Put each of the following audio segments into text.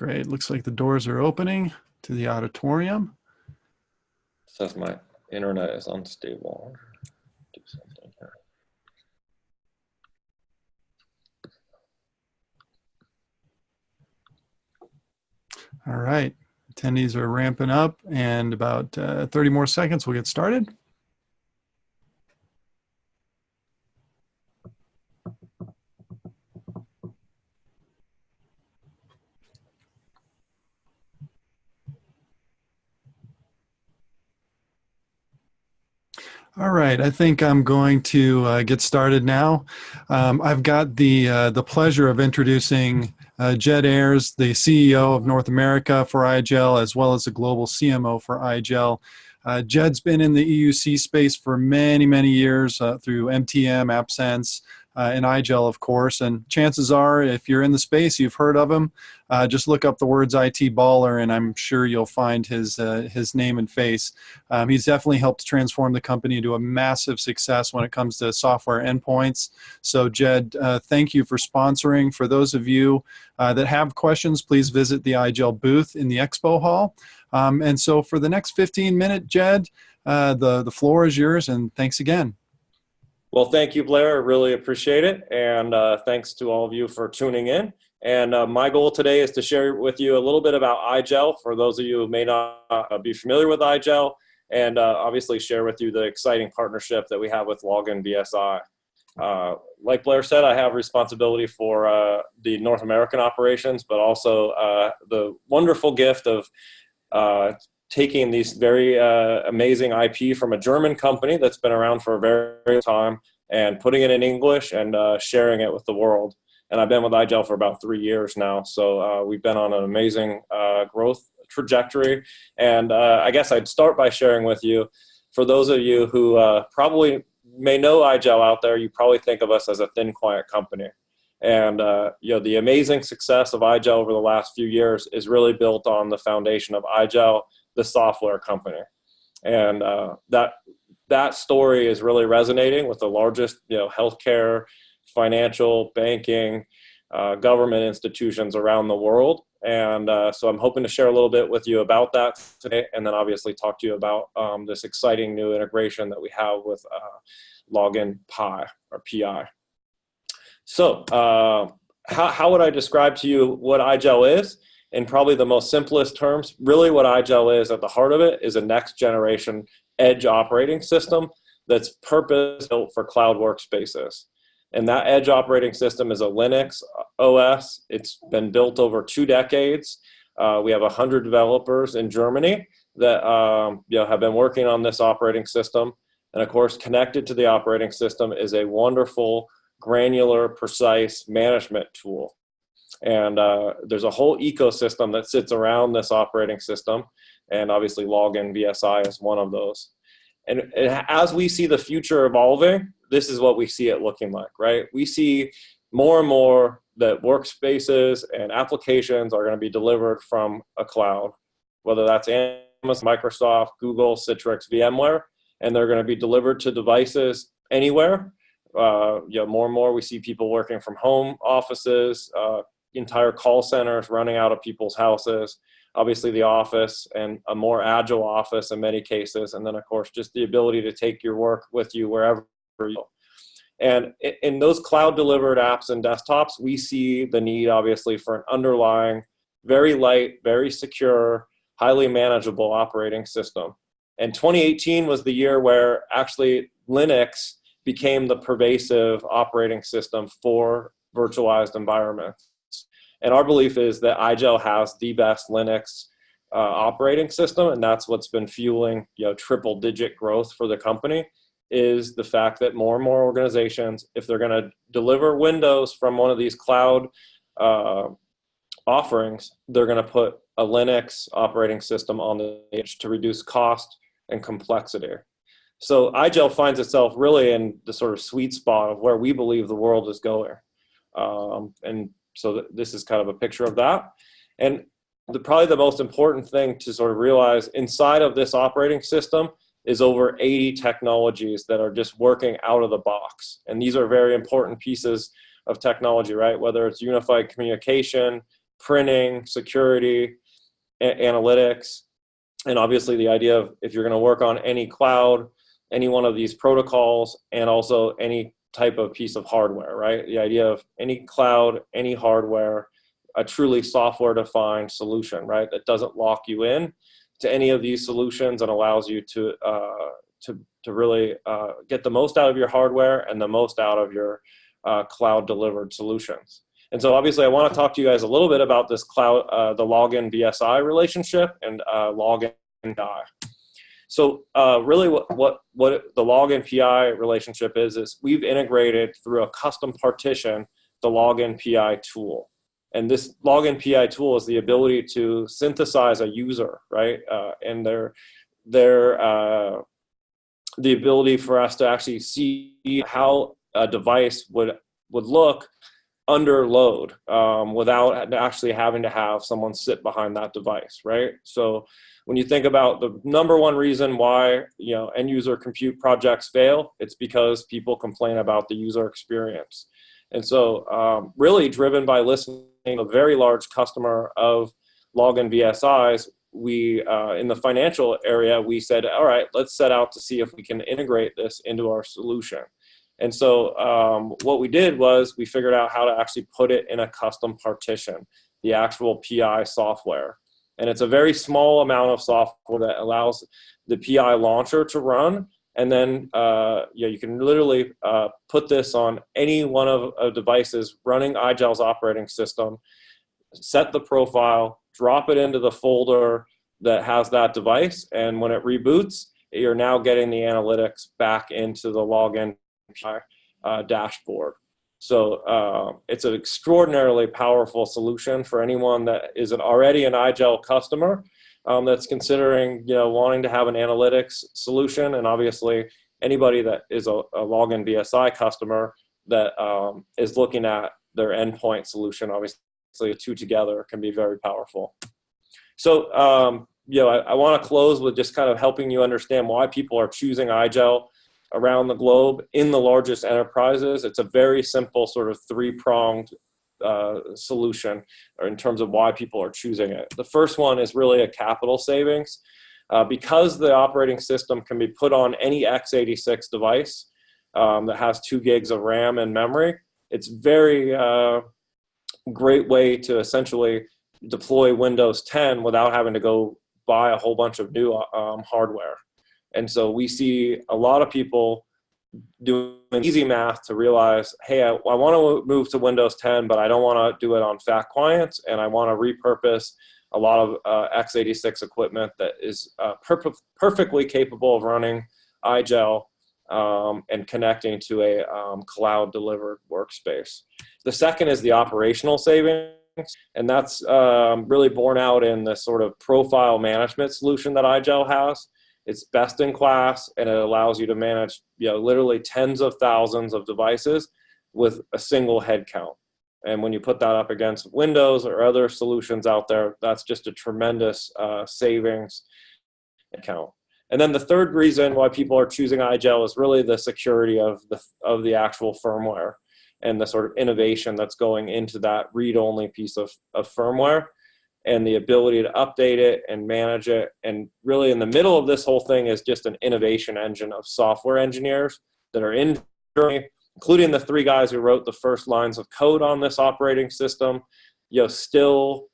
Great. Looks like the doors are opening to the auditorium. Says my internet is unstable. Do something here. All right. Attendees are ramping up, and about 30 more seconds, we'll get started. All right, I think I'm going to get started now. I've got the pleasure of introducing Jed Ayers, the CEO of North America for IGEL, as well as the global CMO for IGEL. Jed's been in the EUC space for many, many years through MTM, AppSense, and IGEL, of course. And chances are, if you're in the space, you've heard of him. Just look up the words IT baller, and I'm sure you'll find his name and face. He's definitely helped transform the company into a massive success when it comes to software endpoints. So, Jed, thank you for sponsoring. For those of you that have questions, please visit the IGEL booth in the expo hall. And so for the next 15 minutes, Jed, the floor is yours, and thanks again. Well, thank you, Blair. I really appreciate it. And thanks to all of you for tuning in. And my goal today is to share with you a little bit about IGEL for those of you who may not be familiar with IGEL, and obviously share with you the exciting partnership that we have with Login VSI. Like Blair said, I have responsibility for the North American operations, but also the wonderful gift of taking these very amazing IP from a German company that's been around for a very, very long time and putting it in English and sharing it with the world. And I've been with IGEL for about 3 years now, so we've been on an amazing growth trajectory. And I guess I'd start by sharing with you, for those of you who probably may know IGEL out there, you probably think of us as a thin client company. And you know, the amazing success of IGEL over the last few years is really built on the foundation of IGEL, the software company. And that story is really resonating with the largest, you know, healthcare, financial, banking, government institutions around the world. And so I'm hoping to share a little bit with you about that today, and then obviously talk to you about this exciting new integration that we have with Login Pi or PI. So how would I describe to you what IGEL is? In probably the most simplest terms, really what IGEL is at the heart of it is a next generation edge operating system that's purpose-built for cloud workspaces. And that edge operating system is a Linux OS. It's been built over 2 decades. We have 100 developers in Germany that you know, have been working on this operating system. And of course, connected to the operating system is a wonderful, granular, precise management tool. And there's a whole ecosystem that sits around this operating system. And obviously Login VSI is one of those. And as we see the future evolving, this is what we see it looking like, right? We see more and more that workspaces and applications are going to be delivered from a cloud, whether that's Amazon, Microsoft, Google, Citrix, VMware, and they're going to be delivered to devices anywhere. You know, more and more we see people working from home offices, entire call centers running out of people's houses, obviously the office and a more agile office in many cases. And then of course, just the ability to take your work with you wherever you go. And in those cloud delivered apps and desktops, we see the need obviously for an underlying, very light, very secure, highly manageable operating system. And 2018 was the year where actually Linux became the pervasive operating system for virtualized environments. And our belief is that IGEL has the best Linux operating system, and that's what's been fueling, you know, triple-digit growth for the company, is the fact that more and more organizations, if they're going to deliver Windows from one of these cloud offerings, they're going to put a Linux operating system on the edge to reduce cost and complexity. So IGEL finds itself really in the sort of sweet spot of where we believe the world is going. And so this is kind of a picture of that. And probably the most important thing to sort of realize inside of this operating system is over 80 technologies that are just working out of the box. And these are very important pieces of technology, right? Whether it's unified communication, printing, security, analytics, and obviously the idea of if you're going to work on any cloud, any one of these protocols, and also any type of piece of hardware, right? The idea of any cloud, any hardware, a truly software-defined solution, right? That doesn't lock you in to any of these solutions and allows you to really get the most out of your hardware and the most out of your cloud-delivered solutions. And so obviously I want to talk to you guys a little bit about this cloud, the login VSI relationship and login PI. So really what the login PI relationship is we've integrated through a custom partition the login PI tool. And this login PI tool is the ability to synthesize a user, right? And the ability for us to actually see how a device would look under load without actually having to have someone sit behind that device, right? So when you think about the number one reason why end user compute projects fail, it's because people complain about the user experience. And so really driven by listening to a very large customer of login VSIs, we in the financial area, we said, all right, let's set out to see if we can integrate this into our solution. And so what we did was we figured out how to actually put it in a custom partition, the actual PI software. And it's a very small amount of software that allows the PI launcher to run. And then you can literally put this on any one of devices running IGEL's operating system, set the profile, drop it into the folder that has that device. And when it reboots, you're now getting the analytics back into the login dashboard. So it's an extraordinarily powerful solution for anyone that is already an IGEL customer that's considering wanting to have an analytics solution, and obviously anybody that is a login VSI customer that is looking at their endpoint solution. Obviously the two together can be very powerful. So I want to close with just kind of helping you understand why people are choosing IGEL around the globe in the largest enterprises. It's a very simple sort of three-pronged solution in terms of why people are choosing it. The first one is really a capital savings. Because the operating system can be put on any x86 device that has 2 gigs of RAM and memory, it's very great way to essentially deploy Windows 10 without having to go buy a whole bunch of new hardware. And so we see a lot of people doing easy math to realize, hey, I want to move to Windows 10, but I don't want to do it on fat clients, and I want to repurpose a lot of x86 equipment that is perfectly capable of running IGEL and connecting to a cloud-delivered workspace. The second is the operational savings, and that's really borne out in the sort of profile management solution that IGEL has. It's best in class, and it allows you to manage literally tens of thousands of devices with a single head count. And when you put that up against Windows or other solutions out there, that's just a tremendous savings account. And then the third reason why people are choosing IGEL is really the security of the actual firmware and the sort of innovation that's going into that read-only piece of firmware, and the ability to update it and manage it. And really in the middle of this whole thing is just an innovation engine of software engineers that are in Germany, including the 3 guys who wrote the first lines of code on this operating system, still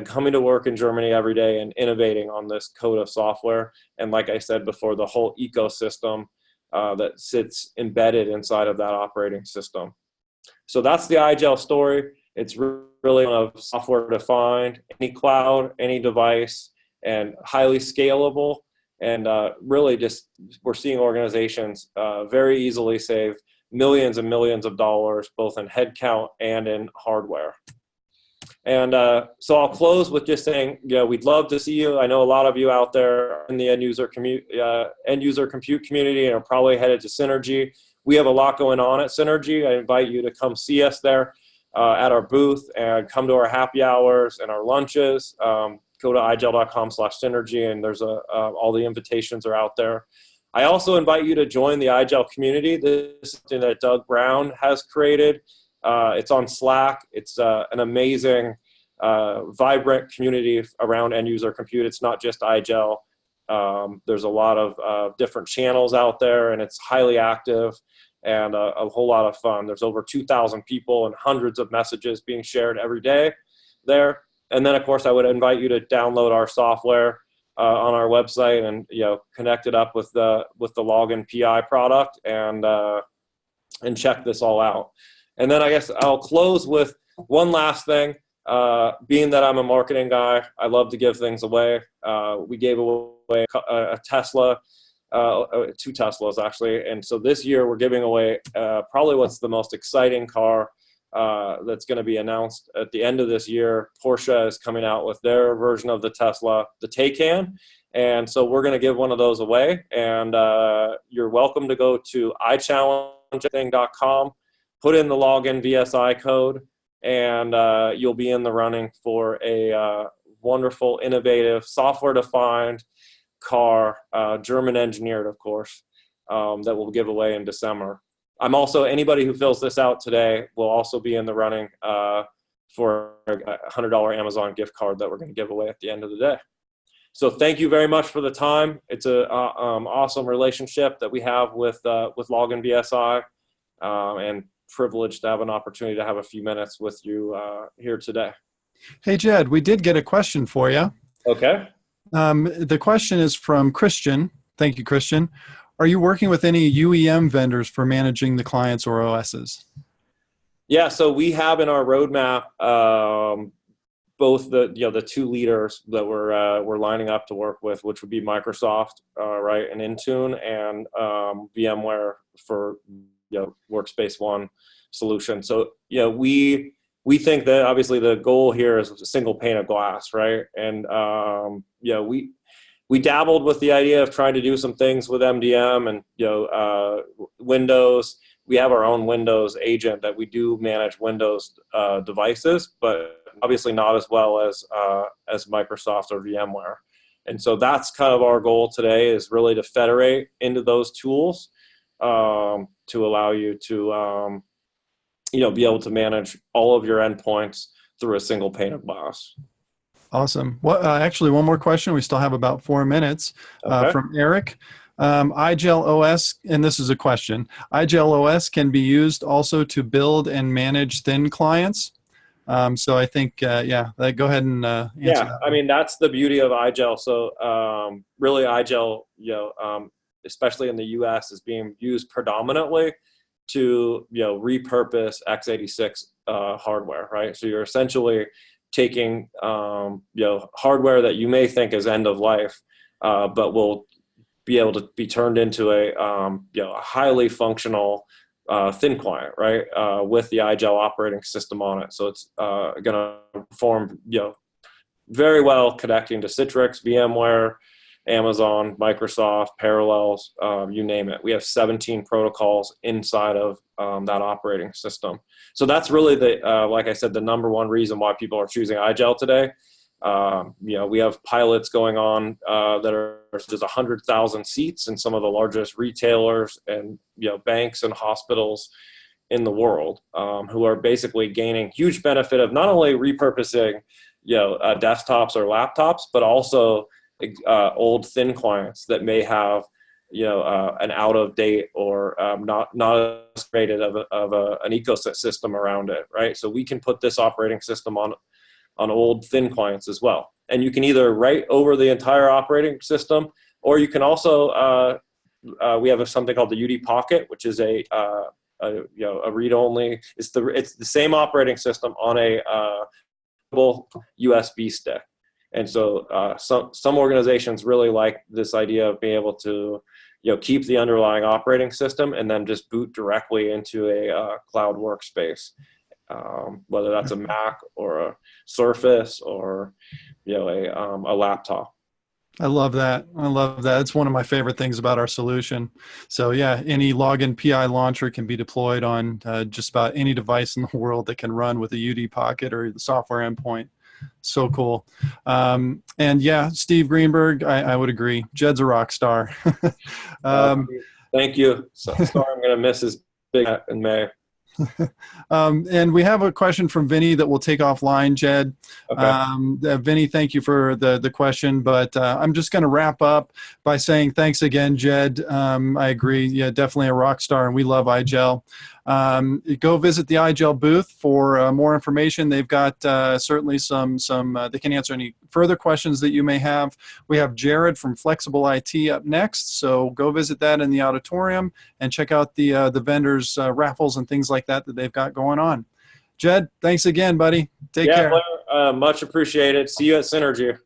coming to work in Germany every day and innovating on this code of software. And like I said before, the whole ecosystem that sits embedded inside of that operating system. So that's the IGEL story. It's really software defined, any cloud, any device, and highly scalable. And really just we're seeing organizations very easily save millions and millions of dollars, both in headcount and in hardware. And so I'll close with just saying, we'd love to see you. I know a lot of you out there in the end user compute community and are probably headed to Synergy. We have a lot going on at Synergy. I invite you to come see us there at our booth and come to our happy hours and our lunches. Go to igel.com/synergy, and there's all the invitations are out there. I also invite you to join the IGEL community. This is something that Doug Brown has created. It's on Slack. It's an amazing vibrant community around end user compute. It's not just IGEL. There's a lot of different channels out there, and it's highly active and a whole lot of fun. There's over 2,000 people and hundreds of messages being shared every day there. And then, of course, I would invite you to download our software on our website and connect it up with the Login PI product and check this all out. And then I guess I'll close with one last thing. Being that I'm a marketing guy, I love to give things away. We gave away a Tesla, 2 Teslas actually, and so this year we're giving away probably what's the most exciting car that's going to be announced at the end of this year. Porsche is coming out with their version of the Tesla, the Taycan, and so we're going to give one of those away. And you're welcome to go to iChallenge.com, put in the login VSI code, and you'll be in the running for a wonderful, innovative, software-defined car, German engineered, of course, that we'll give away in December. I'm also, anybody who fills this out today will also be in the running for a $100 Amazon gift card that we're going to give away at the end of the day. So thank you very much for the time. It's an awesome relationship that we have with Login VSI, and privileged to have an opportunity to have a few minutes with you here today. Hey, Jed, we did get a question for you. Okay. The question is from Christian. Thank you, Christian. Are you working with any UEM vendors for managing the clients or OSs? Yeah, so we have in our roadmap both the 2 leaders that we're lining up to work with, which would be Microsoft, right, and Intune, and VMware for Workspace ONE solution. So we think that obviously the goal here is a single pane of glass, right? And we dabbled with the idea of trying to do some things with MDM and Windows. We have our own Windows agent that we do manage Windows devices, but obviously not as well as Microsoft or VMware. And so that's kind of our goal today, is really to federate into those tools to allow you to be able to manage all of your endpoints through a single pane of glass. Awesome. Well, actually, one more question. We still have about 4 minutes from Eric. IGEL OS, and this is a question. IGEL OS can be used also to build and manage thin clients. So I think, go ahead and answer that. I mean, that's the beauty of IGEL. So really IGEL, especially in the US, is being used predominantly to repurpose x86 hardware, right? So you're essentially taking hardware that you may think is end of life, but will be able to be turned into a highly functional thin client, right? With the IGEL operating system on it. So it's going to perform very well connecting to Citrix, VMware, Amazon, Microsoft, Parallels, you name it. We have 17 protocols inside of that operating system. So that's really like I said, the #1 reason why people are choosing IGEL today. We have pilots going on that are just 100,000 seats in some of the largest retailers and banks and hospitals in the world, who are basically gaining huge benefit of not only repurposing desktops or laptops, but also old thin clients that may have an out of date or not as created of an ecosystem around it, right? So we can put this operating system on old thin clients as well, and you can either write over the entire operating system, or you can also we have something called the UD Pocket, which is a read-only. It's the same operating system on a USB stick. And so some organizations really like this idea of being able to keep the underlying operating system and then just boot directly into a cloud workspace, whether that's a Mac or a Surface or a laptop. I love that. I love that. It's one of my favorite things about our solution. So yeah, any login PI launcher can be deployed on just about any device in the world that can run with a UD Pocket or the software endpoint. So cool. And yeah, Steve Greenberg, I would agree. Jed's a rock star. Thank you. So sorry I'm going to miss his big hat in May. And we have a question from Vinny that we'll take offline, Jed. Okay. Vinny, thank you for the question, but I'm just going to wrap up by saying thanks again, Jed. I agree. Yeah, definitely a rock star, and we love IGEL. Go visit the IGEL booth for more information. They've got certainly some they can answer any further questions that you may have. We have Jared from Flexible IT up next, so go visit that in the auditorium and check out the vendors' raffles and things like that they've got going on. Jed, thanks again, buddy. Take Yeah, care. Blair, much appreciated. See you at Synergy.